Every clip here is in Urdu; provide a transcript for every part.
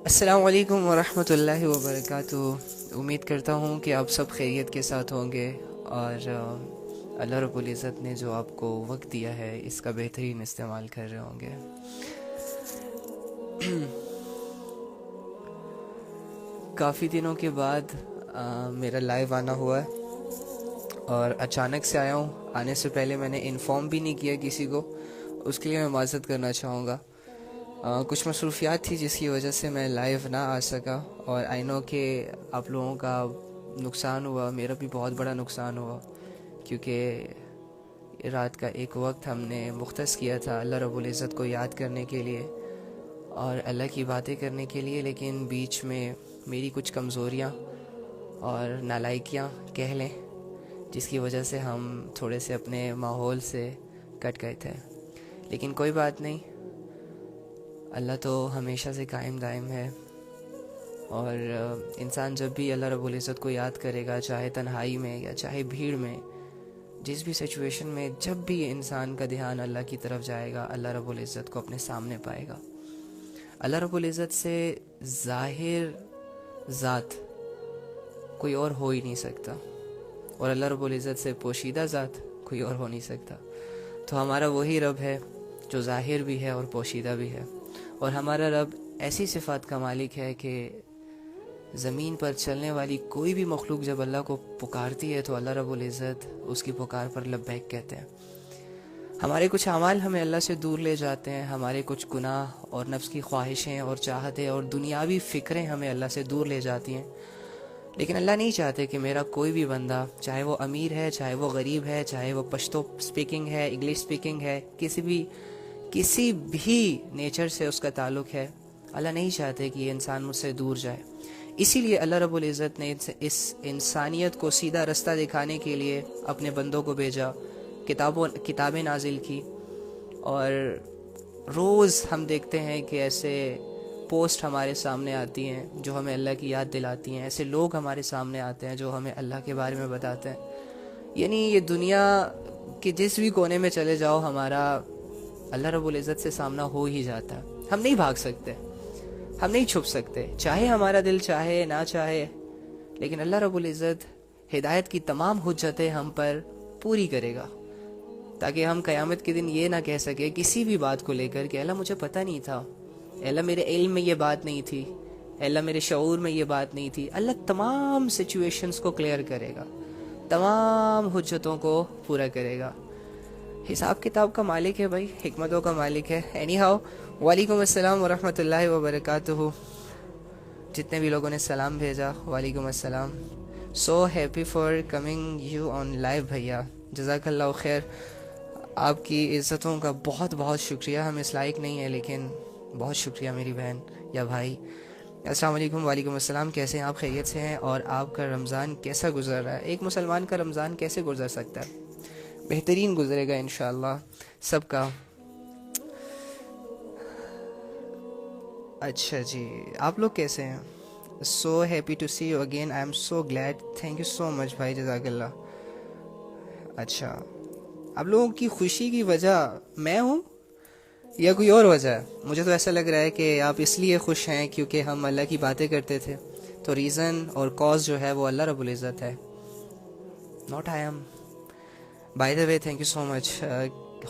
السلام علیکم ورحمۃ اللہ وبرکاتہ۔ امید کرتا ہوں کہ آپ سب خیریت کے ساتھ ہوں گے، اور اللہ رب العزت نے جو آپ کو وقت دیا ہے اس کا بہترین استعمال کر رہے ہوں گے۔ کافی دنوں کے بعد میرا لائیو آنا ہوا ہے، اور اچانک سے آیا ہوں۔ آنے سے پہلے میں نے انفارم بھی نہیں کیا کسی کو، اس کے لیے میں معذرت کرنا چاہوں گا۔ کچھ مصروفیات تھی جس کی وجہ سے میں لائیو نہ آ سکا، اور آئی نو کہ آپ لوگوں کا نقصان ہوا، میرا بھی بہت بڑا نقصان ہوا، کیونکہ رات کا ایک وقت ہم نے مختص کیا تھا اللہ رب العزت کو یاد کرنے کے لیے اور اللہ کی باتیں کرنے کے لیے، لیکن بیچ میں میری کچھ کمزوریاں اور نالائکیاں کہہ لیں، جس کی وجہ سے ہم تھوڑے سے اپنے ماحول سے کٹ گئے تھے۔ لیکن کوئی بات نہیں، اللہ تو ہمیشہ سے قائم دائم ہے، اور انسان جب بھی اللہ رب العزت کو یاد کرے گا، چاہے تنہائی میں یا چاہے بھیڑ میں، جس بھی سچویشن میں، جب بھی انسان کا دھیان اللہ کی طرف جائے گا، اللہ رب العزت کو اپنے سامنے پائے گا۔ اللہ رب العزت سے ظاہر ذات کوئی اور ہو ہی نہیں سکتا، اور اللہ رب العزت سے پوشیدہ ذات کوئی اور ہو نہیں سکتا۔ تو ہمارا وہی رب ہے جو ظاہر بھی ہے اور پوشیدہ بھی ہے، اور ہمارا رب ایسی صفات کا مالک ہے کہ زمین پر چلنے والی کوئی بھی مخلوق جب اللہ کو پکارتی ہے تو اللہ رب العزت اس کی پکار پر لبیک کہتے ہیں۔ ہمارے کچھ اعمال ہمیں اللہ سے دور لے جاتے ہیں، ہمارے کچھ گناہ اور نفس کی خواہشیں اور چاہتیں اور دنیاوی فکریں ہمیں اللہ سے دور لے جاتی ہیں، لیکن اللہ نہیں چاہتے کہ میرا کوئی بھی بندہ، چاہے وہ امیر ہے، چاہے وہ غریب ہے، چاہے وہ پشتو سپیکنگ ہے، انگلش سپیکنگ ہے، کسی بھی نیچر سے اس کا تعلق ہے، اللہ نہیں چاہتے کہ یہ انسان مجھ سے دور جائے۔ اسی لیے اللہ رب العزت نے اس انسانیت کو سیدھا رستہ دکھانے کے لیے اپنے بندوں کو بھیجا، کتابیں نازل کی، اور روز ہم دیکھتے ہیں کہ ایسے پوسٹ ہمارے سامنے آتی ہیں جو ہمیں اللہ کی یاد دلاتی ہیں، ایسے لوگ ہمارے سامنے آتے ہیں جو ہمیں اللہ کے بارے میں بتاتے ہیں۔ یعنی یہ دنیا کے جس بھی کونے میں چلے جاؤ، ہمارا اللہ رب العزت سے سامنا ہو ہی جاتا ہے۔ ہم نہیں بھاگ سکتے، ہم نہیں چھپ سکتے، چاہے ہمارا دل چاہے نہ چاہے، لیکن اللہ رب العزت ہدایت کی تمام حجتیں ہم پر پوری کرے گا، تاکہ ہم قیامت کے دن یہ نہ کہہ سکے کسی بھی بات کو لے کر کہ اللہ مجھے پتہ نہیں تھا، اللہ میرے علم میں یہ بات نہیں تھی، اللہ میرے شعور میں یہ بات نہیں تھی۔ اللہ تمام سچویشنز کو کلیئر کرے گا، تمام حجتوں کو پورا کرے گا۔ حساب کتاب کا مالک ہے بھائی، حکمتوں کا مالک ہے۔ اینی ہاؤ، وعلیکم السلام ورحمۃ اللہ وبرکاتہ۔ جتنے بھی لوگوں نے سلام بھیجا، وعلیکم السلام۔ So happy for coming you on live بھیا، جزاک اللہ خیر۔ آپ کی عزتوں کا بہت بہت شکریہ، ہم اس لائق نہیں ہیں لیکن بہت شکریہ میری بہن یا بھائی۔ السلام علیکم، وعلیکم السلام۔ کیسے ہیں آپ؟ خیریت سے ہیں؟ اور آپ کا رمضان کیسا گزر رہا ہے؟ ایک مسلمان کا رمضان کیسے گزر سکتا ہے؟ بہترین گزرے گا انشاءاللہ سب کا۔ اچھا جی، آپ لوگ کیسے ہیں؟ So happy to see you again, I am so glad, thank you so much بھائی، جزاک اللہ۔ اچھا، آپ لوگوں کی خوشی کی وجہ میں ہوں یا کوئی اور وجہ ہے؟ مجھے تو ایسا لگ رہا ہے کہ آپ اس لیے خوش ہیں کیونکہ ہم اللہ کی باتیں کرتے تھے، تو ریزن اور کاز جو ہے وہ اللہ رب العزت ہے، not I am. By the way thank you so much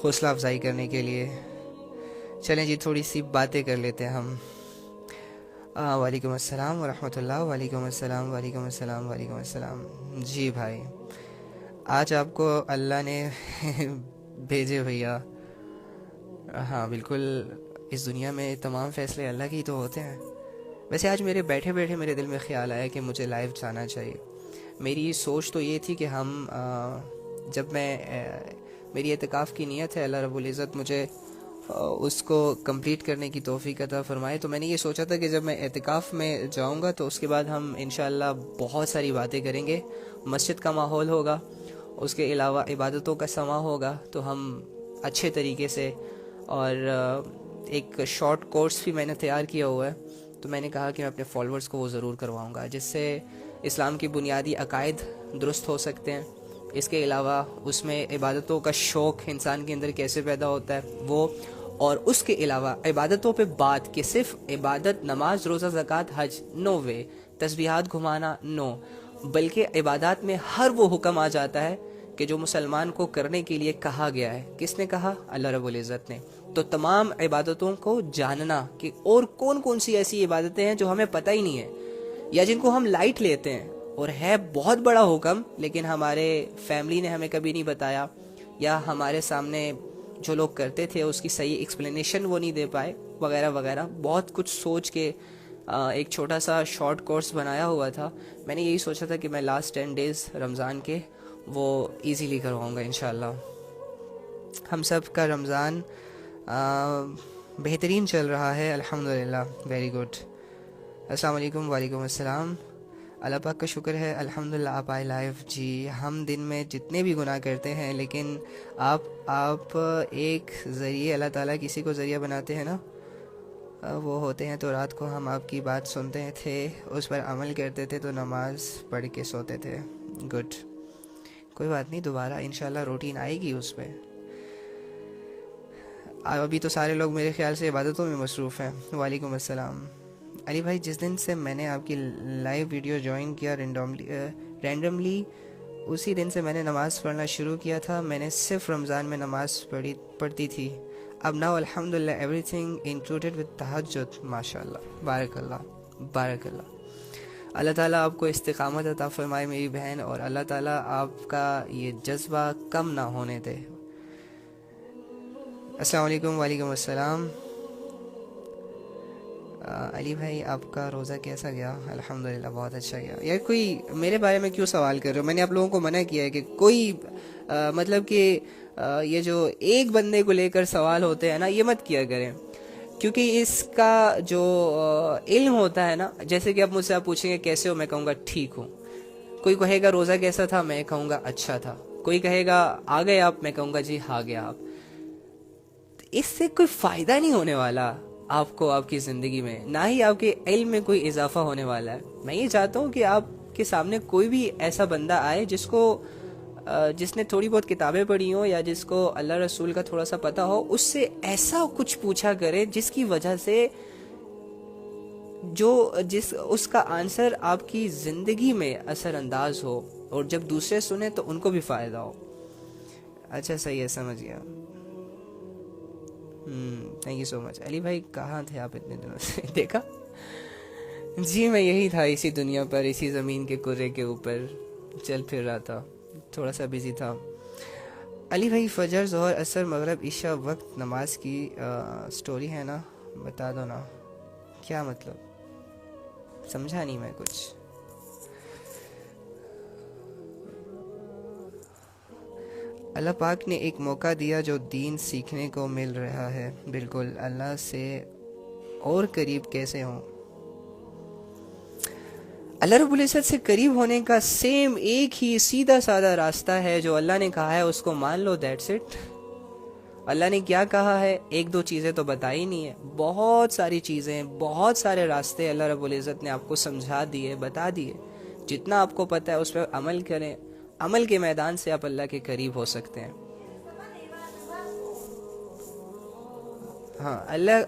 حوصلہ افزائی کرنے کے لیے۔ چلیں جی، تھوڑی سی باتیں کر لیتے ہیں ہم۔ وعلیکم السلام ورحمۃ اللہ، وعلیکم السلام، وعلیکم السلام، وعلیکم السلام۔ جی بھائی، آج آپ کو اللہ نے بھیجے بھیا۔ ہاں بالکل، اس دنیا میں تمام فیصلے اللہ کے ہی تو ہوتے ہیں۔ ویسے آج میرے بیٹھے بیٹھے میرے دل میں خیال آیا کہ مجھے لائیو جانا چاہیے۔ میری سوچ تو یہ تھی کہ جب میں میری اعتکاف کی نیت ہے، اللہ رب العزت مجھے اس کو کمپلیٹ کرنے کی توفیق عطا فرمائے، تو میں نے یہ سوچا تھا کہ جب میں اعتکاف میں جاؤں گا تو اس کے بعد ہم انشاءاللہ بہت ساری باتیں کریں گے، مسجد کا ماحول ہوگا، اس کے علاوہ عبادتوں کا سماع ہوگا، تو ہم اچھے طریقے سے، اور ایک شارٹ کورس بھی میں نے تیار کیا ہوا ہے، تو میں نے کہا کہ میں اپنے فالوورز کو وہ ضرور کرواؤں گا، جس سے اسلام کی بنیادی عقائد درست ہو سکتے ہیں۔ اس کے علاوہ اس میں عبادتوں کا شوق انسان کے اندر کیسے پیدا ہوتا ہے وہ، اور اس کے علاوہ عبادتوں پہ بات کہ صرف عبادت نماز روزہ زکوٰۃ حج نو وے، تسبیحات گھمانا نو، بلکہ عبادات میں ہر وہ حکم آ جاتا ہے کہ جو مسلمان کو کرنے کے لیے کہا گیا ہے. کس نے کہا؟ اللہ رب العزت نے. تو تمام عبادتوں کو جاننا کہ اور کون کون سی ایسی عبادتیں ہیں جو ہمیں پتہ ہی نہیں ہے یا جن کو ہم لائٹ لیتے ہیں اور ہے بہت بڑا حکم لیکن ہمارے فیملی نے ہمیں کبھی نہیں بتایا یا ہمارے سامنے جو لوگ کرتے تھے اس کی صحیح ایکسپلینیشن وہ نہیں دے پائے وغیرہ وغیرہ. بہت کچھ سوچ کے ایک چھوٹا سا شارٹ کورس بنایا ہوا تھا. میں نے یہی سوچا تھا کہ میں لاسٹ 10 days رمضان کے وہ ایزیلی کرواؤں گا انشاءاللہ. ہم سب کا رمضان بہترین چل رہا ہے الحمدللہ. Very good. السلام علیکم. وعلیکم السلام. اللہ پاک کا شکر ہے الحمدللہ آپ آئے لائیو. جی ہم دن میں جتنے بھی گناہ کرتے ہیں لیکن آپ ایک ذریعے اللہ تعالیٰ کسی کو ذریعہ بناتے ہیں نا وہ ہوتے ہیں. تو رات کو ہم آپ کی بات سنتے تھے اس پر عمل کرتے تھے تو نماز پڑھ کے سوتے تھے. گڈ. کوئی بات نہیں دوبارہ انشاءاللہ روٹین آئے گی اس پہ. ابھی تو سارے لوگ میرے خیال سے عبادتوں میں مصروف ہیں. وعلیکم السلام. علی بھائی جس دن سے میں نے آپ کی لائیو ویڈیو جوائن کیا رینڈملی اسی دن سے میں نے نماز پڑھنا شروع کیا تھا. میں نے صرف رمضان میں نماز پڑھتی تھی. اب ناؤ الحمدللہ ایوری تھنگ انکلوڈیڈ وتھ تہجد. ماشاء اللہ بارک اللہ بارک اللہ. اللہ تعالیٰ آپ کو استقامت عطا فرمائے میری بہن اور اللہ تعالیٰ آپ کا یہ جذبہ کم نہ ہونے دے. السلام علیکم. وعلیکم السلام. علی بھائی آپ کا روزہ کیسا گیا؟ الحمدللہ بہت اچھا گیا. یار کوئی میرے بارے میں کیوں سوال کر رہے ہو؟ میں نے آپ لوگوں کو منع کیا ہے کہ کوئی مطلب کہ یہ جو ایک بندے کو لے کر سوال ہوتے ہیں نا یہ مت کیا کریں کیونکہ اس کا جو علم ہوتا ہے نا جیسے کہ اب مجھ سے آپ پوچھیں گے کیسے ہو میں کہوں گا ٹھیک ہوں. کوئی کہے گا روزہ کیسا تھا میں کہوں گا اچھا تھا. کوئی کہے گا آ گئے آپ میں کہوں گا جی آ گیا آپ. اس سے کوئی فائدہ نہیں ہونے والا آپ کو آپ کی زندگی میں نہ ہی آپ کے علم میں کوئی اضافہ ہونے والا ہے. میں یہ چاہتا ہوں کہ آپ کے سامنے کوئی بھی ایسا بندہ آئے جس نے تھوڑی بہت کتابیں پڑھی ہوں یا جس کو اللہ رسول کا تھوڑا سا پتہ ہو اس سے ایسا کچھ پوچھا کرے جس کی وجہ سے اس کا آنسر آپ کی زندگی میں اثر انداز ہو اور جب دوسرے سنیں تو ان کو بھی فائدہ ہو. اچھا صحیح ہے سمجھ گیا. تھینک یو سو مچ. علی بھائی کہاں تھے آپ اتنے دنوں سے؟ دیکھا جی میں یہی تھا اسی دنیا پر اسی زمین کے کرے کے اوپر چل پھر رہا تھا تھوڑا سا بزی تھا. علی بھائی فجر ظہر عصر مغرب عشاء وقت نماز کی سٹوری ہے نا بتا دو نا. کیا مطلب سمجھا نہیں میں کچھ. اللہ پاک نے ایک موقع دیا جو دین سیکھنے کو مل رہا ہے. بالکل اللہ سے اور قریب کیسے ہوں. اللہ رب العزت سے قریب ہونے کا سیم ایک ہی سیدھا سادہ راستہ ہے جو اللہ نے کہا ہے اس کو مان لو. That's it. اللہ نے کیا کہا ہے ایک دو چیزیں تو بتائی نہیں ہے بہت ساری چیزیں بہت سارے راستے اللہ رب العزت نے آپ کو سمجھا دیے بتا دیے. جتنا آپ کو پتہ ہے اس پہ عمل کریں. عمل کے میدان سے آپ اللہ کے قریب ہو سکتے ہیں. ہاں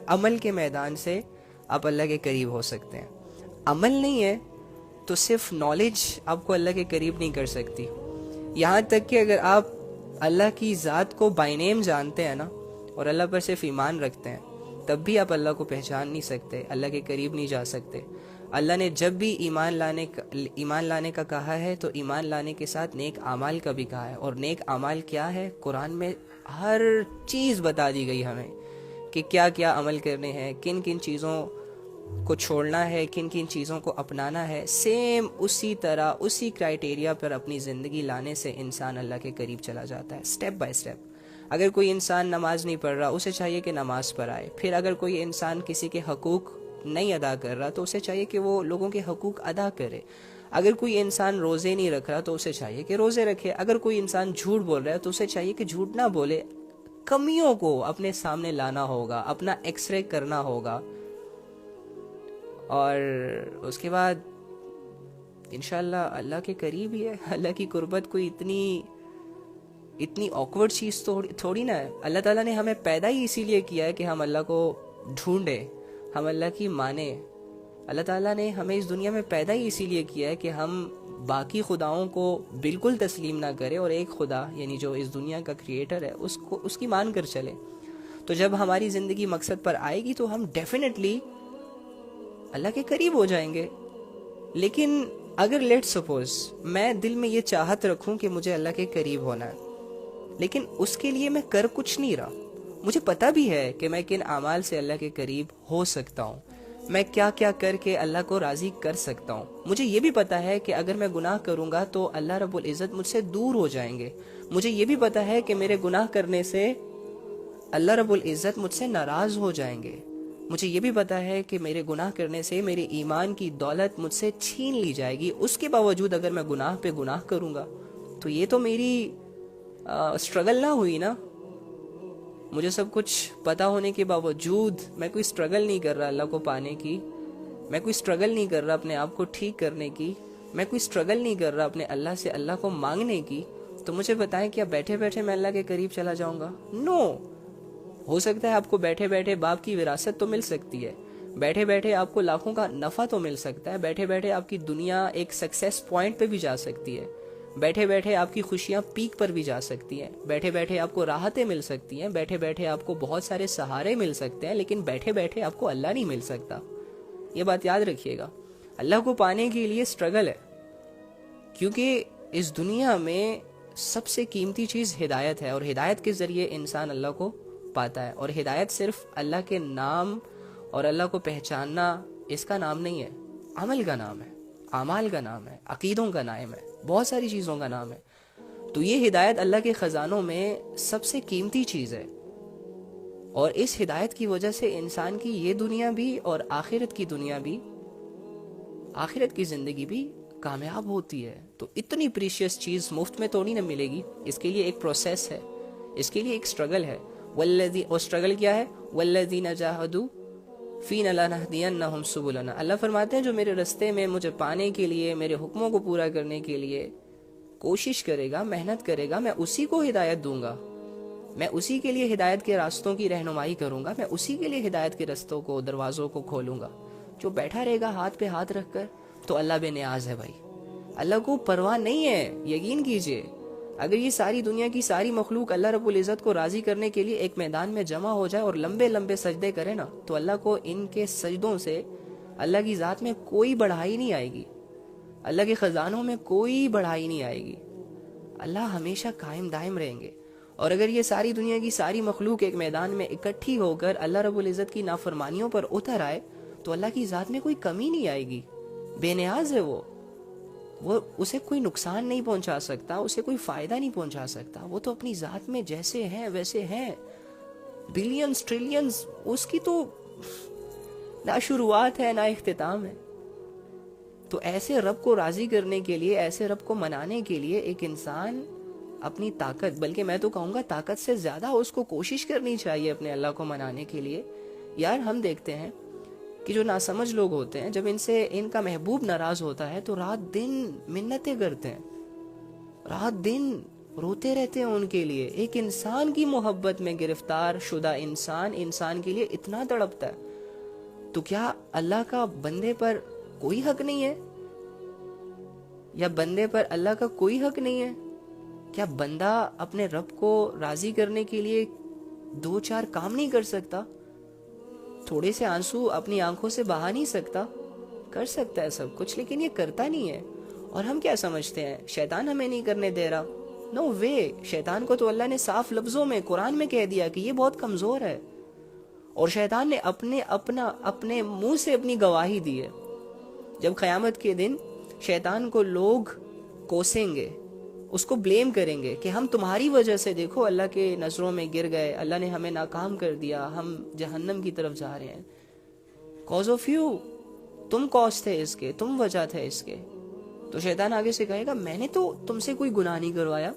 عمل کے میدان سے آپ اللہ کے قریب ہو سکتے ہیں. عمل نہیں ہے تو صرف نالج آپ کو اللہ کے قریب نہیں کر سکتی. یہاں تک کہ اگر آپ اللہ کی ذات کو بائی نیم جانتے ہیں نا اور اللہ پر صرف ایمان رکھتے ہیں تب بھی آپ اللہ کو پہچان نہیں سکتے اللہ کے قریب نہیں جا سکتے. اللہ نے جب بھی ایمان لانے کا کہا ہے تو ایمان لانے کے ساتھ نیک اعمال کا بھی کہا ہے. اور نیک اعمال کیا ہے قرآن میں ہر چیز بتا دی گئی ہمیں کہ کیا کیا عمل کرنے ہیں کن کن چیزوں کو چھوڑنا ہے کن کن چیزوں کو اپنانا ہے. سیم اسی طرح اسی کرائٹیریا پر اپنی زندگی لانے سے انسان اللہ کے قریب چلا جاتا ہے سٹیپ بائی سٹیپ. اگر کوئی انسان نماز نہیں پڑھ رہا اسے چاہیے کہ نماز پڑھائے. پھر اگر کوئی انسان کسی کے حقوق نہیں ادا کر رہا تو اسے چاہیے کہ وہ لوگوں کے حقوق ادا کرے. اگر کوئی انسان روزے نہیں رکھ رہا تو اسے چاہیے کہ روزے رکھے. اگر کوئی انسان جھوٹ بول رہا ہے تو اسے چاہیے کہ جھوٹ نہ بولے. کمیوں کو اپنے سامنے لانا ہوگا اپنا ایکس رے کرنا ہوگا اور اس کے بعد انشاءاللہ اللہ کے قریب ہی ہے. اللہ کی قربت کوئی اتنی اتنی آکورڈ چیز تو تھوڑی نا ہے. اللہ تعالیٰ نے ہمیں پیدا ہی اسی لیے کیا ہے کہ ہم اللہ کو ڈھونڈیں, ہم اللہ کی مانیں. اللہ تعالیٰ نے ہمیں اس دنیا میں پیدا ہی اسی لیے کیا ہے کہ ہم باقی خداؤں کو بالکل تسلیم نہ کریں اور ایک خدا یعنی جو اس دنیا کا کریٹر ہے اس کی مان کر چلے. تو جب ہماری زندگی مقصد پر آئے گی تو ہم ڈیفینیٹلی اللہ کے قریب ہو جائیں گے. لیکن اگر لیٹ سپوز میں دل میں یہ چاہت رکھوں کہ مجھے اللہ کے قریب ہونا ہے, لیکن اس کے لیے میں کر کچھ نہیں رہا, مجھے پتا بھی ہے کہ میں کن اعمال سے اللہ کے قریب ہو سکتا ہوں, میں کیا کیا کر کے اللہ کو راضی کر سکتا ہوں. مجھے یہ بھی پتا ہے کہ اگر میں گناہ کروں گا تو اللہ رب العزت مجھ سے دور ہو جائیں گے. مجھے یہ بھی پتا ہے کہ میرے گناہ کرنے سے اللہ رب العزت مجھ سے ناراض ہو جائیں گے. مجھے یہ بھی پتا ہے کہ میرے گناہ کرنے سے میرے ایمان کی دولت مجھ سے چھین لی جائے گی. اس کے باوجود اگر میں گناہ پہ گناہ کروں گا تو یہ تو میری اسٹرگل نہ ہوئی نا. مجھے سب کچھ پتا ہونے کے باوجود میں کوئی اسٹرگل نہیں کر رہا اللہ کو پانے کی, میں کوئی اسٹرگل نہیں کر رہا اپنے آپ کو ٹھیک کرنے کی, میں کوئی اسٹرگل نہیں کر رہا اپنے اللہ سے اللہ کو مانگنے کی. تو مجھے بتائیں کیا بیٹھے بیٹھے میں اللہ کے قریب چلا جاؤں گا؟ نو. ہو سکتا ہے آپ کو بیٹھے بیٹھے باپ کی وراثت تو مل سکتی ہے, بیٹھے بیٹھے آپ کو لاکھوں کا نفع تو مل سکتا ہے, بیٹھے بیٹھے آپ کی دنیا ایک سکسیس پوائنٹ پہ بھی جا سکتی ہے, بیٹھے بیٹھے آپ کی خوشیاں پیک پر بھی جا سکتی ہیں, بیٹھے بیٹھے آپ کو راحتیں مل سکتی ہیں, بیٹھے بیٹھے آپ کو بہت سارے سہارے مل سکتے ہیں, لیکن بیٹھے بیٹھے آپ کو اللہ نہیں مل سکتا. یہ بات یاد رکھیے گا. اللہ کو پانے کے لیے اسٹرگل ہے, کیونکہ اس دنیا میں سب سے قیمتی چیز ہدایت ہے, اور ہدایت کے ذریعے انسان اللہ کو پاتا ہے. اور ہدایت صرف اللہ کے نام اور اللہ کو پہچاننا اس کا نام نہیں ہے, عمل کا نام ہے, اعمال کا نام ہے, عقیدوں کا نام ہے, بہت ساری چیزوں کا نام ہے. تو یہ ہدایت اللہ کے خزانوں میں سب سے قیمتی چیز ہے, اور اس ہدایت کی وجہ سے انسان کی یہ دنیا بھی اور آخرت کی دنیا بھی, آخرت کی زندگی بھی کامیاب ہوتی ہے. تو اتنی پریشیس چیز مفت میں تو نہیں نہ ملے گی, اس کے لیے ایک پروسیس ہے, اس کے لیے ایک اسٹرگل ہے. اور اسٹرگل کیا ہے؟ والذین جاہدوا فینا لنہدینہم سبلنا. اللہ فرماتے ہیں جو میرے رستے میں مجھے پانے کے لیے, میرے حکموں کو پورا کرنے کے لیے کوشش کرے گا, محنت کرے گا, میں اسی کو ہدایت دوں گا, میں اسی کے لیے ہدایت کے راستوں کی رہنمائی کروں گا, میں اسی کے لیے ہدایت کے رستوں کو, دروازوں کو کھولوں گا. جو بیٹھا رہے گا ہاتھ پہ ہاتھ رکھ کر, تو اللہ بے نیاز ہے بھائی, اللہ کو پرواہ نہیں ہے. یقین کیجئے, اگر یہ ساری دنیا کی ساری مخلوق اللہ رب العزت کو راضی کرنے کے لیے ایک میدان میں جمع ہو جائے اور لمبے لمبے سجدے کرے نا, تو اللہ کو ان کے سجدوں سے اللہ کی ذات میں کوئی بڑھائی نہیں آئے گی, اللہ کے خزانوں میں کوئی بڑھائی نہیں آئے گی. اللہ ہمیشہ قائم دائم رہیں گے. اور اگر یہ ساری دنیا کی ساری مخلوق ایک میدان میں اکٹھی ہو کر اللہ رب العزت کی نافرمانیوں پر اتر آئے, تو اللہ کی ذات میں کوئی کمی نہیں آئے گی. بے نیاز ہے وہ اسے کوئی نقصان نہیں پہنچا سکتا, اسے کوئی فائدہ نہیں پہنچا سکتا. وہ تو اپنی ذات میں جیسے ہیں ویسے ہیں, بلینز ٹریلینز, اس کی تو نہ شروعات ہے نہ اختتام ہے. تو ایسے رب کو راضی کرنے کے لیے, ایسے رب کو منانے کے لیے ایک انسان اپنی طاقت, بلکہ میں تو کہوں گا طاقت سے زیادہ اس کو کوشش کرنی چاہیے اپنے اللہ کو منانے کے لیے. یار ہم دیکھتے ہیں کہ جو ناسمجھ لوگ ہوتے ہیں, جب ان کا محبوب ناراض ہوتا ہے تو رات دن منتیں کرتے ہیں, رات دن روتے رہتے ہیں ان کے لیے. ایک انسان کی محبت میں گرفتار شدہ انسان کے لیے اتنا تڑپتا ہے, تو کیا اللہ کا بندے پر کوئی حق نہیں ہے؟ یا بندے پر اللہ کا کوئی حق نہیں ہے؟ کیا بندہ اپنے رب کو راضی کرنے کے لیے 2-4 کام نہیں کر سکتا؟ تھوڑے سے آنسو اپنی آنکھوں سے بہا نہیں سکتا؟ کر سکتا ہے سب کچھ, لیکن یہ کرتا نہیں ہے. اور ہم کیا سمجھتے ہیں شیطان ہمیں نہیں کرنے دے رہا؟ نو وے. شیطان کو تو اللہ نے صاف لفظوں میں قرآن میں کہہ دیا کہ یہ بہت کمزور ہے, اور شیطان نے اپنے منہ سے اپنی گواہی دی ہے. جب قیامت کے دن شیطان کو لوگ کوسیں گے, اس کو بلیم کریں گے کہ ہم تمہاری وجہ سے دیکھو اللہ کے نظروں میں گر گئے, اللہ نے ہمیں ناکام کر دیا, ہم جہنم کی طرف جا رہے ہیں. کاز آف یو, تم کاز تھے اس کے, تم وجہ تھے اس کے. تو شیطان آگے سے کہے گا میں نے تو تم سے کوئی گناہ نہیں کروایا,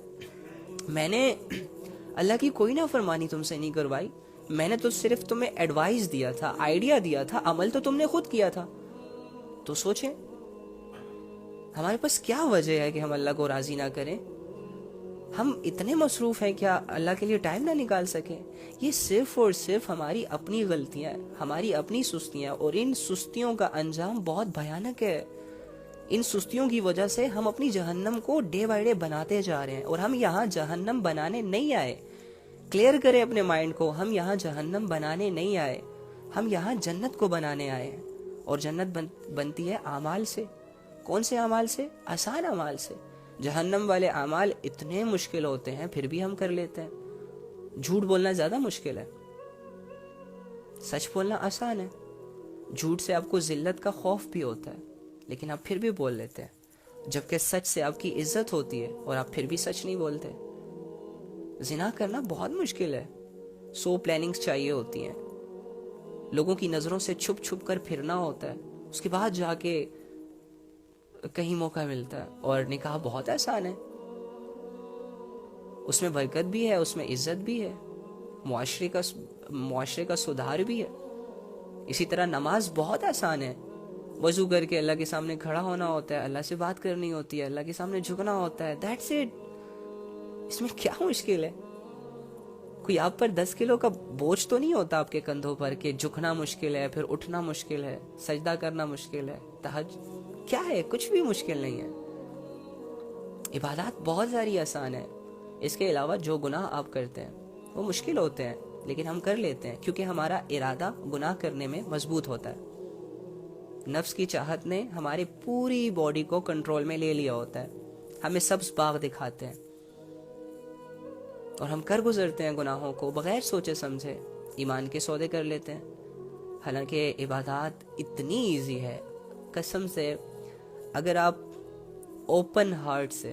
میں نے اللہ کی کوئی نافرمانی تم سے نہیں کروائی, میں نے تو صرف تمہیں ایڈوائز دیا تھا, آئیڈیا دیا تھا, عمل تو تم نے خود کیا تھا. تو سوچیں ہمارے پاس کیا وجہ ہے کہ ہم اللہ کو راضی نہ کریں؟ ہم اتنے مصروف ہیں کیا اللہ کے لیے ٹائم نہ نکال سکیں؟ یہ صرف اور صرف ہماری اپنی غلطیاں ہیں، ہماری اپنی سستیاں، اور ان سستیوں کا انجام بہت بھیانک ہے۔ ان سستیوں کی وجہ سے ہم اپنی جہنم کو ڈے بائی ڈے بناتے جا رہے ہیں، اور ہم یہاں جہنم بنانے نہیں آئے۔ کلیئر کریں اپنے مائنڈ کو، ہم یہاں جہنم بنانے نہیں آئے، ہم یہاں جنت کو بنانے آئے ہیں۔ اور جنت بنتی ہے اعمال سے۔ کون سے اعمال سے؟ آسان اعمال سے۔ جہنم والے اعمال اتنے مشکل ہوتے ہیں پھر بھی ہم کر لیتے ہیں۔ جھوٹ بولنا زیادہ مشکل ہے، سچ بولنا آسان ہے۔ جھوٹ سے آپ کو ذلت کا خوف بھی ہوتا ہے لیکن آپ پھر بھی بول لیتے ہیں، جبکہ سچ سے آپ کی عزت ہوتی ہے اور آپ پھر بھی سچ نہیں بولتے۔ زنا کرنا بہت مشکل ہے، 100 پلاننگز چاہیے ہوتی ہیں، لوگوں کی نظروں سے چھپ چھپ کر پھرنا ہوتا ہے، اس کے بعد جا کے کہیں موقع ملتا ہے۔ اور نکاح بہت آسان ہے، اس میں برکت بھی ہے، اس میں عزت بھی ہے، معاشرے کا سدھار بھی ہے۔ اسی طرح نماز بہت آسان ہے، وضو کر کے اللہ کے سامنے کھڑا ہونا ہوتا ہے، اللہ سے بات کرنی ہوتی ہے، اللہ کے سامنے جھکنا ہوتا ہے، دیٹس اٹ۔ اس میں کیا مشکل ہے؟ کوئی آپ پر 10 کلو کا بوجھ تو نہیں ہوتا آپ کے کندھوں پر کہ جھکنا مشکل ہے، پھر اٹھنا مشکل ہے، سجدہ کرنا مشکل ہے، کیا ہے؟ کچھ بھی مشکل نہیں ہے۔ عبادات بہت ساری آسان ہے۔ اس کے علاوہ جو گناہ آپ کرتے ہیں وہ مشکل ہوتے ہیں لیکن ہم کر لیتے ہیں کیونکہ ہمارا ارادہ گناہ کرنے میں مضبوط ہوتا ہے۔ نفس کی چاہت نے ہماری پوری باڈی کو کنٹرول میں لے لیا ہوتا ہے، ہمیں سبز باغ دکھاتے ہیں اور ہم کر گزرتے ہیں گناہوں کو بغیر سوچے سمجھے، ایمان کے سودے کر لیتے ہیں۔ حالانکہ عبادات اتنی ایزی ہے، قسم سے اگر آپ اوپن ہارٹ سے،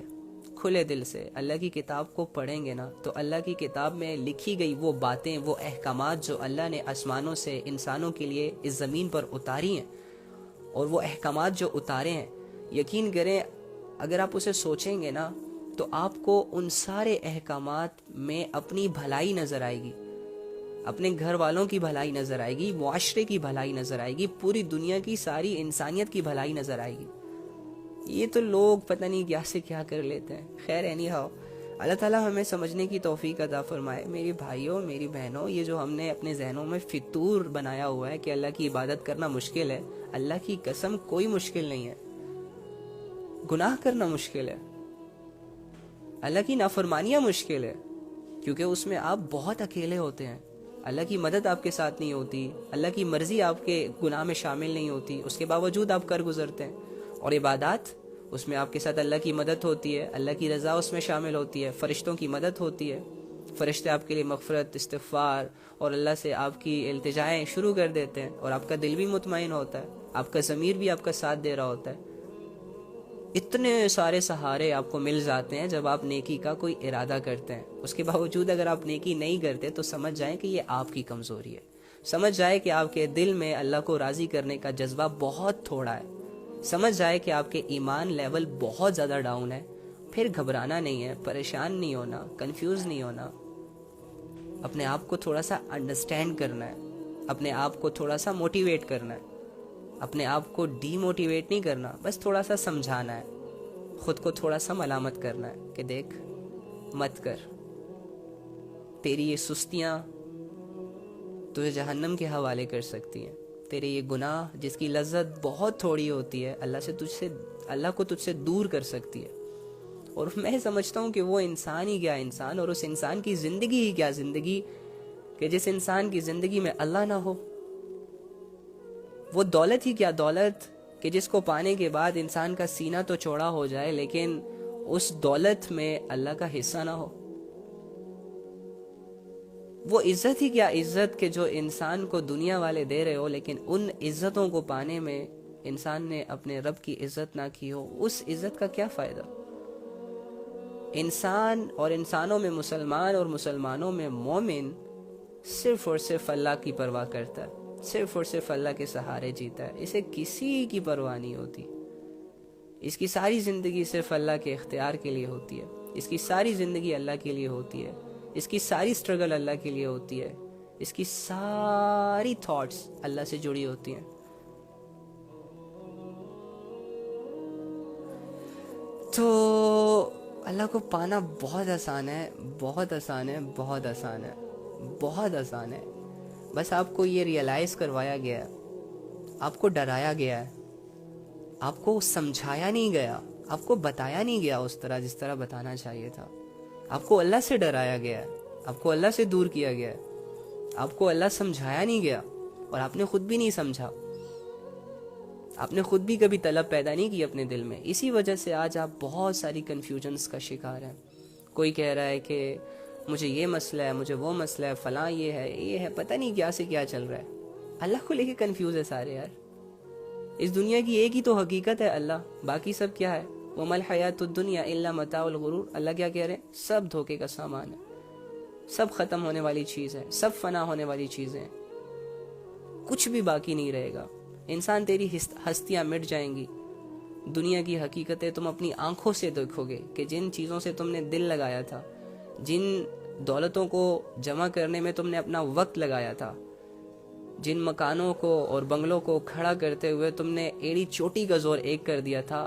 کھلے دل سے اللہ کی کتاب کو پڑھیں گے نا تو اللہ کی کتاب میں لکھی گئی وہ باتیں، وہ احکامات جو اللہ نے آسمانوں سے انسانوں کے لیے اس زمین پر اتاری ہیں، اور وہ احکامات جو اتارے ہیں، یقین کریں اگر آپ اسے سوچیں گے نا تو آپ کو ان سارے احکامات میں اپنی بھلائی نظر آئے گی، اپنے گھر والوں کی بھلائی نظر آئے گی، معاشرے کی بھلائی نظر آئے گی، پوری دنیا کی ساری انسانیت کی بھلائی نظر آئے گی۔ یہ تو لوگ پتہ نہیں کیا سے کیا کر لیتے ہیں۔ خیر اینی ہاؤ، اللہ تعالیٰ ہمیں سمجھنے کی توفیق عطا فرمائے۔ میری بھائیوں، میری بہنوں، یہ جو ہم نے اپنے ذہنوں میں فطور بنایا ہوا ہے کہ اللہ کی عبادت کرنا مشکل ہے، اللہ کی قسم کوئی مشکل نہیں ہے۔ گناہ کرنا مشکل ہے، اللہ کی نافرمانیاں مشکل ہے، کیونکہ اس میں آپ بہت اکیلے ہوتے ہیں، اللہ کی مدد آپ کے ساتھ نہیں ہوتی، اللہ کی مرضی آپ کے گناہ میں شامل نہیں ہوتی، اس کے باوجود آپ کر گزرتے ہیں۔ اور عبادات، اس میں آپ کے ساتھ اللہ کی مدد ہوتی ہے، اللہ کی رضا اس میں شامل ہوتی ہے، فرشتوں کی مدد ہوتی ہے، فرشتے آپ کے لیے مغفرت، استغفار اور اللہ سے آپ کی التجائیں شروع کر دیتے ہیں، اور آپ کا دل بھی مطمئن ہوتا ہے، آپ کا ضمیر بھی آپ کا ساتھ دے رہا ہوتا ہے۔ اتنے سارے سہارے آپ کو مل جاتے ہیں جب آپ نیکی کا کوئی ارادہ کرتے ہیں۔ اس کے باوجود اگر آپ نیکی نہیں کرتے تو سمجھ جائیں کہ یہ آپ کی کمزوری ہے، سمجھ جائے کہ آپ کے دل میں اللہ کو راضی کرنے کا جذبہ بہت تھوڑا ہے، سمجھ جائے کہ آپ کے ایمان لیول بہت زیادہ ڈاؤن ہے۔ پھر گھبرانا نہیں ہے، پریشان نہیں ہونا، کنفیوز نہیں ہونا، اپنے آپ کو تھوڑا سا انڈرسٹینڈ کرنا ہے، اپنے آپ کو تھوڑا سا موٹیویٹ کرنا ہے، اپنے آپ کو ڈی موٹیویٹ نہیں کرنا، بس تھوڑا سا سمجھانا ہے، خود کو تھوڑا سا ملامت کرنا ہے کہ دیکھ مت کر، تیری یہ سستیاں تجھے جہنم کے حوالے کر سکتی ہیں، تیرے یہ گناہ جس کی لذت بہت تھوڑی ہوتی ہے اللہ کو تجھ سے دور کر سکتی ہے۔ اور میں سمجھتا ہوں کہ وہ انسان ہی کیا انسان، اور اس انسان کی زندگی ہی کیا زندگی کہ جس انسان کی زندگی میں اللہ نہ ہو۔ وہ دولت ہی کیا دولت کہ جس کو پانے کے بعد انسان کا سینہ تو چوڑا ہو جائے لیکن اس دولت میں اللہ کا حصہ نہ ہو۔ وہ عزت ہی کیا عزت کہ جو انسان کو دنیا والے دے رہے ہو لیکن ان عزتوں کو پانے میں انسان نے اپنے رب کی عزت نہ کی ہو، اس عزت کا کیا فائدہ؟ انسان اور انسانوں میں مسلمان اور مسلمانوں میں مومن صرف اور صرف اللہ کی پرواہ کرتا ہے، صرف اور صرف اللہ کے سہارے جیتا ہے، اسے کسی کی پرواہ نہیں ہوتی، اس کی ساری زندگی صرف اللہ کے اختیار کے لیے ہوتی ہے، اس کی ساری زندگی اللہ کے لیے ہوتی ہے، اس کی ساری سٹرگل اللہ کے لیے ہوتی ہے، اس کی ساری تھاٹس اللہ سے جڑی ہوتی ہیں۔ تو اللہ کو پانا بہت آسان ہے، بہت آسان ہے، بہت آسان ہے، بہت آسان ہے. بس آپ کو یہ ریئلائز کروایا گیا ہے، آپ کو ڈرایا گیا ہے، آپ کو سمجھایا نہیں گیا، آپ کو بتایا نہیں گیا اس طرح جس طرح بتانا چاہیے تھا. آپ کو اللہ سے ڈرایا گیا ہے، آپ کو اللہ سے دور کیا گیا ہے، آپ کو اللہ سمجھایا نہیں گیا، اور آپ نے خود بھی نہیں سمجھا. آپ نے خود بھی کبھی طلب پیدا نہیں کی اپنے دل میں. اسی وجہ سے آج آپ بہت ساری کنفیوژنس کا شکار ہیں. کوئی کہہ رہا ہے کہ مجھے یہ مسئلہ ہے، مجھے وہ مسئلہ ہے، فلاں یہ ہے، پتہ نہیں کیا سے کیا چل رہا ہے. اللہ کو لے کے کنفیوز ہے سارے یار. اس دنیا کی ایک ہی تو حقیقت ہے اللہ، باقی سب کیا ہے؟ وَمَا الْحَيَاةُ الدُّنْيَا إِلَّا مَتَاعُ الْغُرُورِ. اللہ کیا کہہ رہے ہیں؟ سب دھوکے کا سامان ہے، سب ختم ہونے والی چیز ہے، سب فنا ہونے والی چیزیں، کچھ بھی باقی نہیں رہے گا. انسان تیری ہستیاں مٹ جائیں گی. دنیا کی حقیقتیں تم اپنی آنکھوں سے دیکھو گے کہ جن چیزوں سے تم نے دل لگایا تھا، جن دولتوں کو جمع کرنے میں تم نے اپنا وقت لگایا تھا، جن مکانوں کو اور بنگلوں کو کھڑا کرتے ہوئے تم نے ایڑی چوٹی کا زور ایک کر دیا تھا،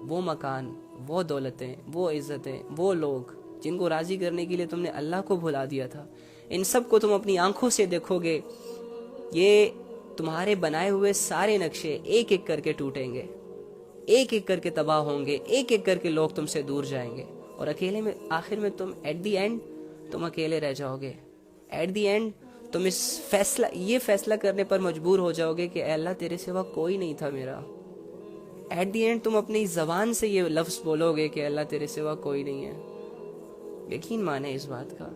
وہ مکان، وہ دولتیں، وہ عزتیں، وہ لوگ جن کو راضی کرنے کے لیے تم نے اللہ کو بھلا دیا تھا، ان سب کو تم اپنی آنکھوں سے دیکھو گے. یہ تمہارے بنائے ہوئے سارے نقشے ایک ایک کر کے ٹوٹیں گے، ایک ایک کر کے تباہ ہوں گے، ایک ایک کر کے لوگ تم سے دور جائیں گے، اور اکیلے میں آخر میں تم ایٹ دی اینڈ تم اکیلے رہ جاؤ گے. ایٹ دی اینڈ تم یہ فیصلہ کرنے پر مجبور ہو جاؤ گے کہ اے اللہ تیرے سوا کوئی نہیں تھا میرا. ایٹ دی اینڈ تم اپنی زبان سے یہ لفظ بولو گے کہ اللہ تیرے سوا کوئی نہیں ہے. یقین مانے اس بات کا.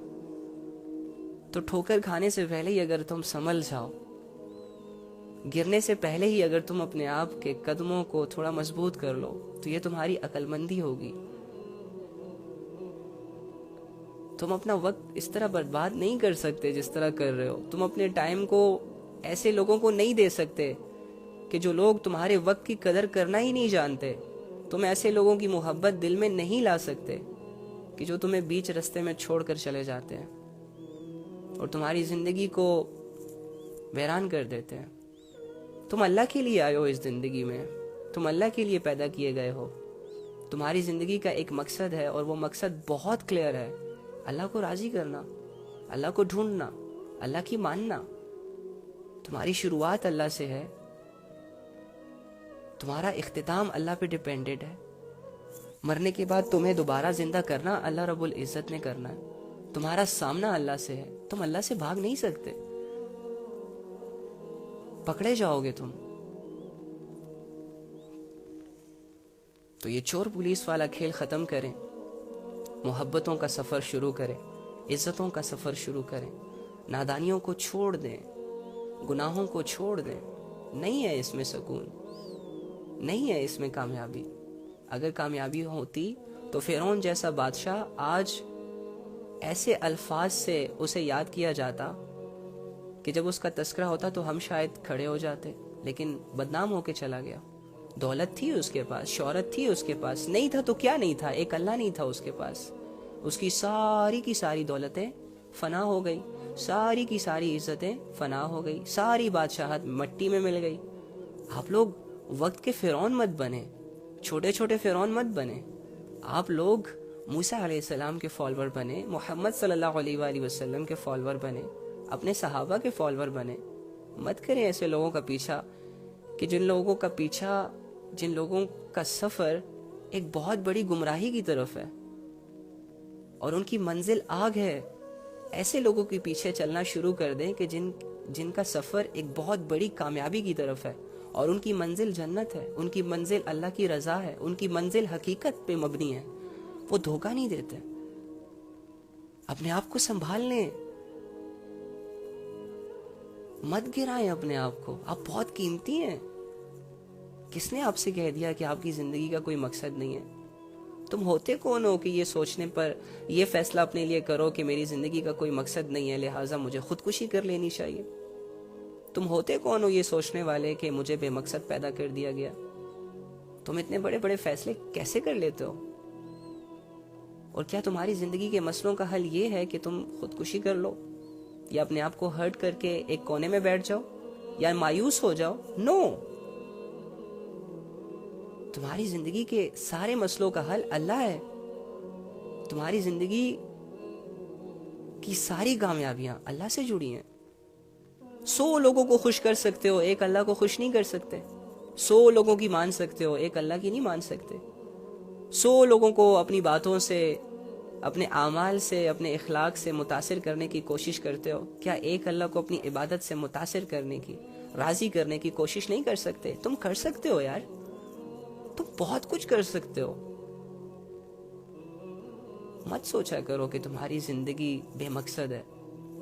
تو ٹھوکر کھانے سے پہلے ہی اگر تم سنبھل جاؤ، گرنے سے پہلے ہی اگر تم اپنے آپ کے قدموں کو تھوڑا مضبوط کر لو، تو یہ تمہاری عقل مندی ہوگی. تم اپنا وقت اس طرح برباد نہیں کر سکتے جس طرح کر رہے ہو. تم اپنے ٹائم کو ایسے لوگوں کو نہیں دے سکتے کہ جو لوگ تمہارے وقت کی قدر کرنا ہی نہیں جانتے. تم ایسے لوگوں کی محبت دل میں نہیں لا سکتے کہ جو تمہیں بیچ رستے میں چھوڑ کر چلے جاتے ہیں اور تمہاری زندگی کو ویران کر دیتے ہیں. تم اللہ کے لیے آئے ہو اس زندگی میں، تم اللہ کے لیے پیدا کیے گئے ہو. تمہاری زندگی کا ایک مقصد ہے، اور وہ مقصد بہت کلیئر ہے: اللہ کو راضی کرنا، اللہ کو ڈھونڈنا، اللہ کی ماننا. تمہاری شروعات اللہ سے ہے، تمہارا اختتام اللہ پہ ڈیپینڈڈ ہے. مرنے کے بعد تمہیں دوبارہ زندہ کرنا اللہ رب العزت نے کرنا ہے. تمہارا سامنا اللہ سے ہے، تم اللہ سے بھاگ نہیں سکتے. پکڑے جاؤ گے تم. تو یہ چور پولیس والا کھیل ختم کریں، محبتوں کا سفر شروع کریں، عزتوں کا سفر شروع کریں. نادانیوں کو چھوڑ دیں، گناہوں کو چھوڑ دیں. نہیں ہے اس میں سکون، نہیں ہے اس میں کامیابی. اگر کامیابی ہوتی تو فرعون جیسا بادشاہ آج ایسے الفاظ سے اسے یاد کیا جاتا کہ جب اس کا تذکرہ ہوتا تو ہم شاید کھڑے ہو جاتے. لیکن بدنام ہو کے چلا گیا. دولت تھی اس کے پاس، شہرت تھی اس کے پاس، نہیں تھا تو کیا نہیں تھا، ایک اللہ نہیں تھا اس کے پاس. اس کی ساری کی ساری دولتیں فنا ہو گئی، ساری کی ساری عزتیں فنا ہو گئی، ساری بادشاہت مٹی میں مل گئی. آپ لوگ وقت کے فرعون مت بنے، چھوٹے چھوٹے فرعون مت بنے. آپ لوگ موسیٰ علیہ السلام کے فالوور بنے، محمد صلی اللہ علیہ وآلہ وسلم کے فالوور بنے، اپنے صحابہ کے فالوور بنے. مت کریں ایسے لوگوں کا پیچھا کہ جن لوگوں کا سفر ایک بہت بڑی گمراہی کی طرف ہے اور ان کی منزل آگ ہے. ایسے لوگوں کے پیچھے چلنا شروع کر دیں کہ جن کا سفر ایک بہت بڑی کامیابی کی طرف ہے اور ان کی منزل جنت ہے، ان کی منزل اللہ کی رضا ہے، ان کی منزل حقیقت پہ مبنی ہے. وہ دھوکہ نہیں دیتے. اپنے آپ کو سنبھال لیں، مت گرائیں اپنے آپ کو. آپ بہت قیمتی ہیں. کس نے آپ سے کہہ دیا کہ آپ کی زندگی کا کوئی مقصد نہیں ہے؟ تم ہوتے کون ہو کہ یہ سوچنے پر یہ فیصلہ اپنے لیے کرو کہ میری زندگی کا کوئی مقصد نہیں ہے لہٰذا مجھے خودکشی کر لینی چاہیے؟ تم ہوتے کون ہو یہ سوچنے والے کہ مجھے بے مقصد پیدا کر دیا گیا؟ تم اتنے بڑے بڑے فیصلے کیسے کر لیتے ہو؟ اور کیا تمہاری زندگی کے مسئلوں کا حل یہ ہے کہ تم خودکشی کر لو یا اپنے آپ کو ہرٹ کر کے ایک کونے میں بیٹھ جاؤ یا مایوس ہو جاؤ؟ نو. تمہاری زندگی کے سارے مسئلوں کا حل اللہ ہے. تمہاری زندگی کی ساری کامیابیاں اللہ سے جڑی ہیں. 100 لوگوں کو خوش کر سکتے ہو، ایک اللہ کو خوش نہیں کر سکتے. 100 لوگوں کی مان سکتے ہو، ایک اللہ کی نہیں مان سکتے. 100 لوگوں کو اپنی باتوں سے، اپنے اعمال سے، اپنے اخلاق سے متاثر کرنے کی کوشش کرتے ہو. کیا ایک اللہ کو اپنی عبادت سے متاثر کرنے کی، راضی کرنے کی کوشش نہیں کر سکتے؟ تم کر سکتے ہو یار، تم بہت کچھ کر سکتے ہو. مت سوچا کرو کہ تمہاری زندگی بے مقصد ہے.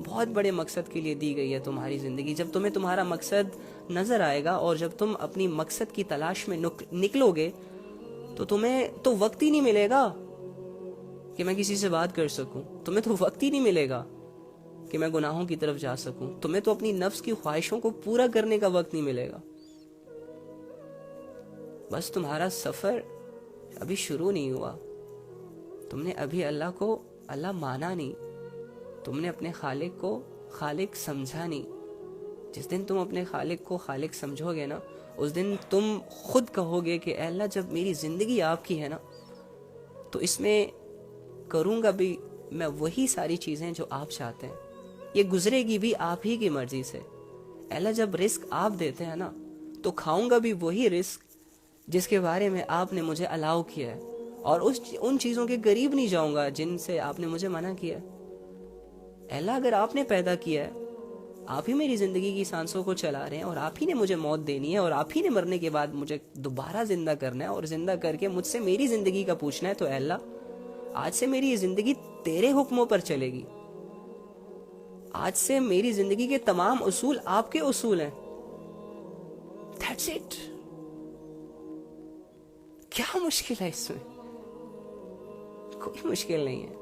بہت بڑے مقصد کے لیے دی گئی ہے تمہاری زندگی. جب تمہیں تمہارا مقصد نظر آئے گا اور جب تم اپنی مقصد کی تلاش میں نکلو گے تو تمہیں تو وقت ہی نہیں ملے گا کہ میں کسی سے بات کر سکوں. تمہیں تو وقت ہی نہیں ملے گا کہ میں گناہوں کی طرف جا سکوں. تمہیں تو اپنی نفس کی خواہشوں کو پورا کرنے کا وقت نہیں ملے گا. بس تمہارا سفر ابھی شروع نہیں ہوا. تم نے ابھی اللہ کو اللہ مانا نہیں. تم نے اپنے خالق کو خالق سمجھا نہیں. جس دن تم اپنے خالق کو خالق سمجھو گے نا، اس دن تم خود کہو گے کہ اے اللہ، جب میری زندگی آپ کی ہے نا تو اس میں کروں گا بھی میں وہی ساری چیزیں جو آپ چاہتے ہیں. یہ گزرے گی بھی آپ ہی کی مرضی سے. اے اللہ، جب رزق آپ دیتے ہیں نا تو کھاؤں گا بھی وہی رزق جس کے بارے میں آپ نے مجھے الاؤ کیا ہے، اور ان چیزوں کے قریب نہیں جاؤں گا جن سے آپ نے مجھے منع کیا ہے. اے اللہ، اگر آپ نے پیدا کیا ہے، آپ ہی میری زندگی کی سانسوں کو چلا رہے ہیں، اور آپ ہی نے مجھے موت دینی ہے، اور آپ ہی نے مرنے کے بعد مجھے دوبارہ زندہ کرنا ہے، اور زندہ کر کے مجھ سے میری زندگی کا پوچھنا ہے، تو اے اللہ، آج سے میری یہ زندگی تیرے حکموں پر چلے گی. آج سے میری زندگی کے تمام اصول آپ کے اصول ہیں. That's it. کیا مشکل ہے اس میں؟ کوئی مشکل نہیں ہے،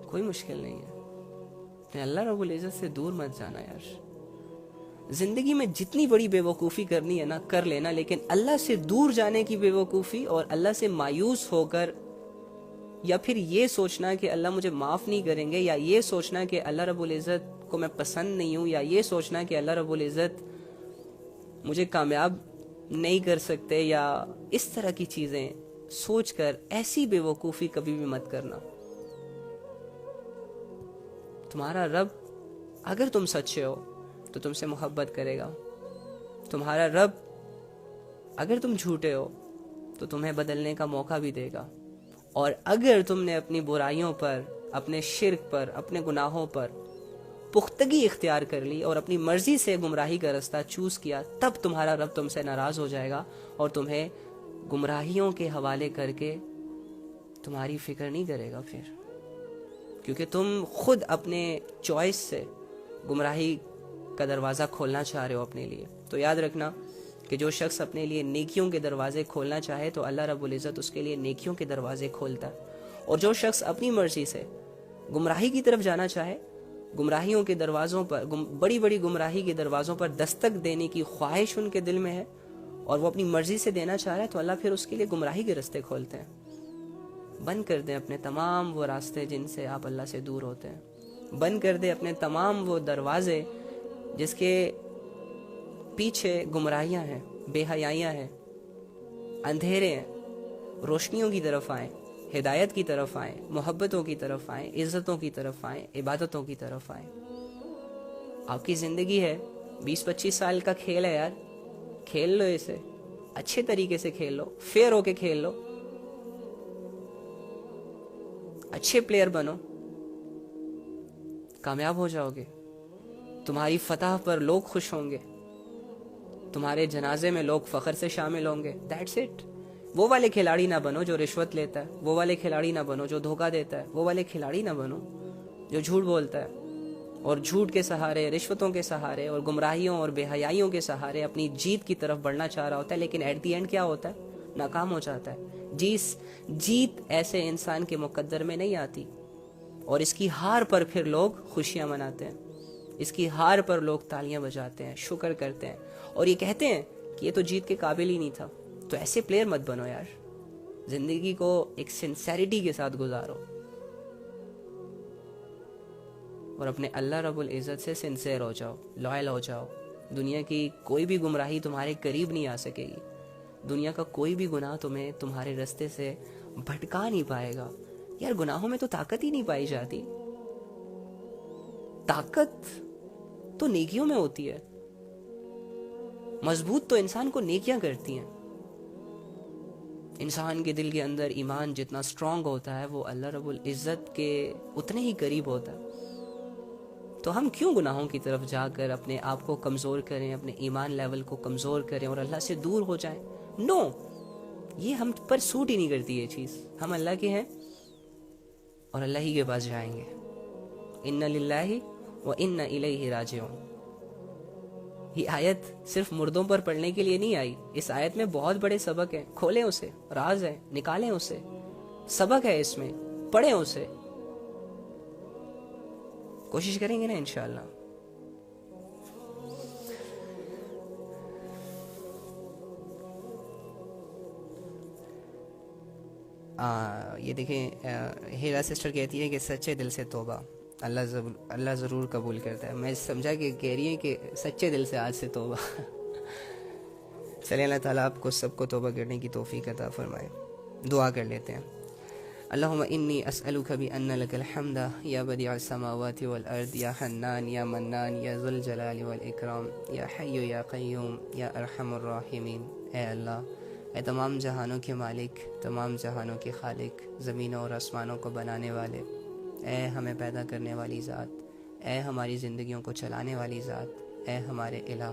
کوئی مشکل نہیں ہے. اللہ رب العزت سے دور مت جانا یار. زندگی میں جتنی بڑی بے وقوفی کرنی ہے نا کر لینا، لیکن اللہ سے دور جانے کی بے وقوفی اور اللہ سے مایوس ہو کر، یا پھر یہ سوچنا کہ اللہ مجھے معاف نہیں کریں گے، یا یہ سوچنا کہ اللہ رب العزت کو میں پسند نہیں ہوں، یا یہ سوچنا کہ اللہ رب العزت مجھے کامیاب نہیں کر سکتے، یا اس طرح کی چیزیں سوچ کر ایسی بے وقوفی کبھی بھی مت کرنا. تمہارا رب اگر تم سچے ہو تو تم سے محبت کرے گا. تمہارا رب اگر تم جھوٹے ہو تو تمہیں بدلنے کا موقع بھی دے گا. اور اگر تم نے اپنی برائیوں پر، اپنے شرک پر، اپنے گناہوں پر پختگی اختیار کر لی اور اپنی مرضی سے گمراہی کا رستہ چوز کیا، تب تمہارا رب تم سے ناراض ہو جائے گا اور تمہیں گمراہیوں کے حوالے کر کے تمہاری فکر نہیں کرے گا پھر، کیونکہ تم خود اپنے چوائس سے گمراہی کا دروازہ کھولنا چاہ رہے ہو اپنے لیے. تو یاد رکھنا کہ جو شخص اپنے لیے نیکیوں کے دروازے کھولنا چاہے تو اللہ رب العزت اس کے لیے نیکیوں کے دروازے کھولتا ہے، اور جو شخص اپنی مرضی سے گمراہی کی طرف جانا چاہے، گمراہیوں کے دروازوں پر، بڑی بڑی گمراہی کے دروازوں پر دستک دینے کی خواہش ان کے دل میں ہے اور وہ اپنی مرضی سے دینا چاہ رہا ہے، تو اللہ پھر اس کے لیے گمراہی کے راستے کھولتے ہیں. بند کر دیں اپنے تمام وہ راستے جن سے آپ اللہ سے دور ہوتے ہیں. بند کر دیں اپنے تمام وہ دروازے جس کے پیچھے گمراہیاں ہیں، بے حیائیاں ہیں، اندھیرے ہیں. روشنیوں کی طرف آئیں، ہدایت کی طرف آئیں، محبتوں کی طرف آئیں، عزتوں کی طرف آئیں، عبادتوں کی طرف آئیں. آپ کی زندگی ہے، 20-25 سال کا کھیل ہے یار. کھیل لو اسے، اچھے طریقے سے کھیل لو، فیئر ہو کے کھیل لو، اچھے پلیئر بنو، کامیاب ہو جاؤ گے. تمہاری فتح پر لوگ خوش ہوں گے، تمہارے جنازے میں لوگ فخر سے شامل ہوں گے. That's it. وہ والے کھلاڑی نہ بنو جو رشوت لیتا ہے، وہ والے کھلاڑی نہ بنو جو دھوکہ دیتا ہے، وہ والے کھلاڑی نہ بنو جو جھوٹ بولتا ہے اور جھوٹ کے سہارے، رشوتوں کے سہارے اور گمراہیوں اور بے حیائیوں کے سہارے اپنی جیت کی طرف بڑھنا چاہ رہا ہوتا ہے، لیکن ایٹ دی اینڈ کیا ہوتا ہے؟ ناکام ہو جاتا ہے. جیت ایسے انسان کے مقدر میں نہیں آتی، اور اس کی ہار پر پھر لوگ خوشیاں مناتے ہیں، اس کی ہار پر لوگ تالیاں بجاتے ہیں، شکر کرتے ہیں اور یہ کہتے ہیں کہ یہ تو جیت کے قابل ہی نہیں تھا. تو ایسے پلیئر مت بنو یار. زندگی کو ایک سنسیریٹی کے ساتھ گزارو اور اپنے اللہ رب العزت سے سنسیئر ہو جاؤ، لائل ہو جاؤ. دنیا کی کوئی بھی گمراہی تمہارے قریب نہیں آ سکے گی. دنیا کا کوئی بھی گناہ تمہیں تمہارے رستے سے بھٹکا نہیں پائے گا. یار گناہوں میں تو طاقت ہی نہیں پائی جاتی. طاقت تو نیکیوں میں ہوتی ہے. مضبوط تو انسان کو نیکیاں کرتی ہیں. انسان کے دل کے اندر ایمان جتنا سٹرونگ ہوتا ہے وہ اللہ رب العزت کے اتنے ہی قریب ہوتا ہے. تو ہم کیوں گناہوں کی طرف جا کر اپنے آپ کو کمزور کریں, اپنے ایمان لیول کو کمزور کریں اور اللہ سے دور ہو جائیں؟ نو, یہ ہم پر سوٹ ہی نہیں کرتی یہ چیز. ہم اللہ کے ہیں اور اللہ ہی کے پاس جائیں گے. ان للہ و انا الیہ راجعون. یہ آیت صرف مردوں پر پڑھنے کے لیے نہیں آئی. اس آیت میں بہت بڑے سبق ہیں. کھولیں اسے, راز ہے, نکالیں اسے. سبق ہے اس میں, پڑھیں اسے. کوشش کریں گے نا انشاءاللہ. یہ دیکھیں, ہیرا سسٹر کہتی ہے کہ سچے دل سے توبہ اللہ ضرور قبول کرتا ہے. میں سمجھا کہ کہہ رہی ہیں کہ سچے دل سے آج سے توبہ. چلیں اللہ تعالیٰ آپ کو سب کو توبہ کرنے کی توفیق عطا فرمائے. دعا کر لیتے ہیں. اللہم انی اسألک بان لک الحمد یا بدیع السماوات والارض یا حنان یا منان یا ذو الجلال والاکرام یا حی یا قیوم یا ارحم الراحمین. اے اللہ, اے تمام جہانوں کے مالک, تمام جہانوں کے خالق, زمینوں اور آسمانوں کو بنانے والے, اے ہمیں پیدا کرنے والی ذات, اے ہماری زندگیوں کو چلانے والی ذات, اے ہمارے الہ,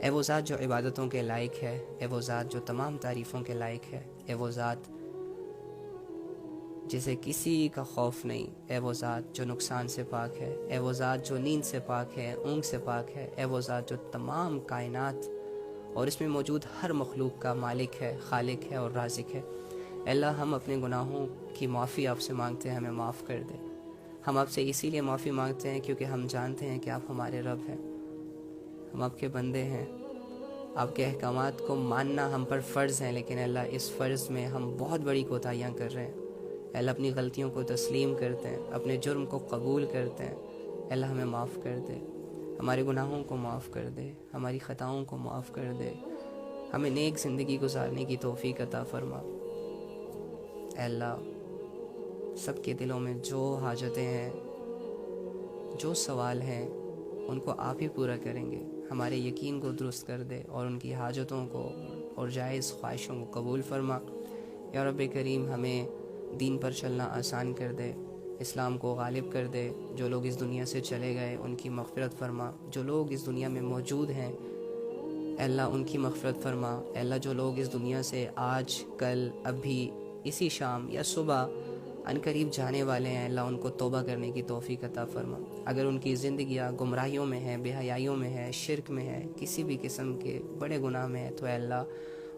اے وہ ذات جو عبادتوں کے لائق ہے, اے وہ ذات جو تمام تعریفوں کے لائق ہے, اے وہ ذات جسے کسی کا خوف نہیں, اے وہ ذات جو نقصان سے پاک ہے, اے وہ ذات جو نیند سے پاک ہے, اونگ سے پاک ہے, اے وہ ذات جو تمام کائنات اور اس میں موجود ہر مخلوق کا مالک ہے, خالق ہے اور رازق ہے. اے اللہ, ہم اپنے گناہوں کی معافی آپ سے مانگتے ہیں, ہمیں معاف کر دیں. ہم آپ سے اسی لیے معافی مانگتے ہیں کیونکہ ہم جانتے ہیں کہ آپ ہمارے رب ہیں, ہم آپ کے بندے ہیں. آپ کے احکامات کو ماننا ہم پر فرض ہیں, لیکن اللہ اس فرض میں ہم بہت بڑی کوتاہیاں کر رہے ہیں. اللہ اپنی غلطیوں کو تسلیم کرتے ہیں, اپنے جرم کو قبول کرتے ہیں. اللہ ہمیں معاف کر دے, ہمارے گناہوں کو معاف کر دے, ہماری خطاؤں کو معاف کر دے. ہمیں نیک زندگی گزارنے کی توفیق عطا فرما. اے اللہ, سب کے دلوں میں جو حاجتیں ہیں, جو سوال ہیں, ان کو آپ ہی پورا کریں گے. ہمارے یقین کو درست کر دے اور ان کی حاجتوں کو اور جائز خواہشوں کو قبول فرما. یا رب کریم, ہمیں دین پر چلنا آسان کر دے, اسلام کو غالب کر دے. جو لوگ اس دنیا سے چلے گئے ان کی مغفرت فرما. جو لوگ اس دنیا میں موجود ہیں اے اللہ ان کی مغفرت فرما. اے اللہ, جو لوگ اس دنیا سے آج, کل, ابھی, اسی شام یا صبح ان قریب جانے والے ہیں, اللہ ان کو توبہ کرنے کی توفیق عطا فرما. اگر ان کی زندگیاں گمراہیوں میں ہیں, بے حیائیوں میں ہے, شرک میں ہے, کسی بھی قسم کے بڑے گناہ میں ہے, تو اے اللہ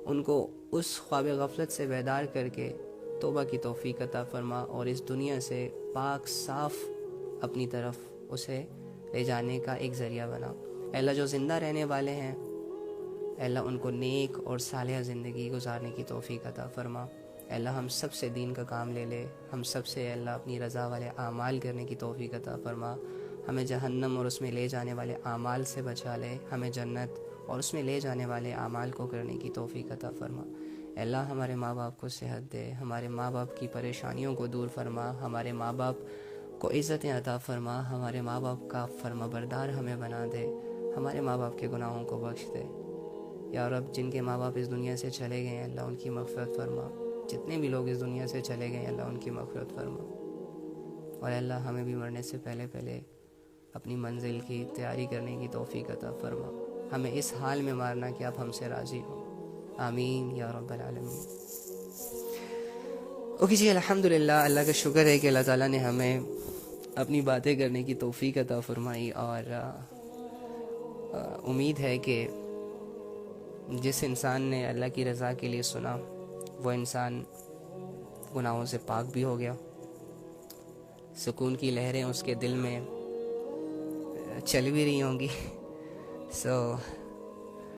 ان کو اس خواب غفلت سے بیدار کر کے توبہ کی توفیق عطا فرما اور اس دنیا سے پاک صاف اپنی طرف اسے لے جانے کا ایک ذریعہ بنا. اے اللہ, جو زندہ رہنے والے ہیں اے اللہ ان کو نیک اور صالح زندگی گزارنے کی توفیق عطا فرما. اے اللہ, ہم سب سے دین کا کام لے لے, ہم سب سے اے اللہ اپنی رضا والے اعمال کرنے کی توفیق عطا فرما. ہمیں جہنم اور اس میں لے جانے والے اعمال سے بچا لے, ہمیں جنت اور اس میں لے جانے والے اعمال کو کرنے کی توفیق عطا فرما. اے اللہ, ہمارے ماں باپ کو صحت دے, ہمارے ماں باپ کی پریشانیوں کو دور فرما, ہمارے ماں باپ کو عزتیں عطا فرما, ہمارے ماں باپ کا فرما بردار ہمیں بنا دے, ہمارے ماں باپ کے گناہوں کو بخش دے. یا رب, جن کے ماں باپ اس دنیا سے چلے گئے ہیں اللہ ان کی مغفرت فرما. جتنے بھی لوگ اس دنیا سے چلے گئے ہیں اللہ ان کی مغفرت فرما. اور اللہ, ہمیں بھی مرنے سے پہلے پہلے اپنی منزل کی تیاری کرنے کی توفیق عطا فرما. ہمیں اس حال میں مارنا کہ آپ ہم سے راضی ہو. آمین یا رب العالمین. اوکے جی, الحمدللہ, اللہ کا شکر ہے کہ اللہ تعالیٰ نے ہمیں اپنی باتیں کرنے کی توفیق عطا فرمائی. اور امید ہے کہ جس انسان نے اللہ کی رضا کے لیے سنا وہ انسان گناہوں سے پاک بھی ہو گیا, سکون کی لہریں اس کے دل میں چل بھی رہی ہوں گی. سو